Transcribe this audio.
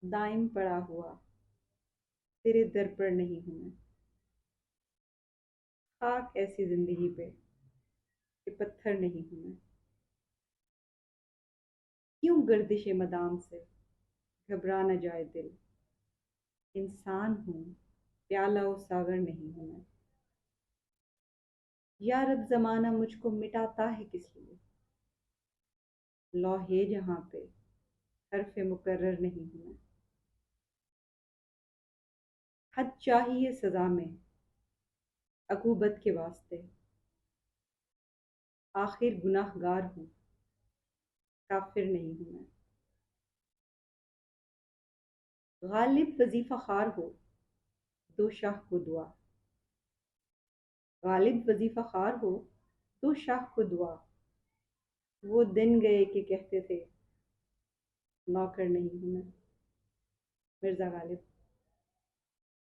دائم پڑا ہوا تیرے در پر نہیں ہوں میں، خاک ایسی زندگی پہ کہ پتھر نہیں ہوں میں، کیوں گردش مدام سے گھبرا نہ جائے دل، انسان ہوں پیالہ و ساغر نہیں ہوں میں، یا رب زمانہ مجھ کو مٹاتا ہے کس لیے، لوحے جہاں پہ حرف مقرر نہیں ہوں میں، حد چاہیے سزا میں عقوبت کے واسطے، آخر گناہ گار ہوں کافر نہیں ہوں میں، غالب وظیفہ خوار ہو دو شاہ کو دعا، غالب وظیفہ خوار ہو دو شاہ کو دعا، وہ دن گئے کہ کہتے تھے نوکر نہیں ہوں میں۔ مرزا غالب۔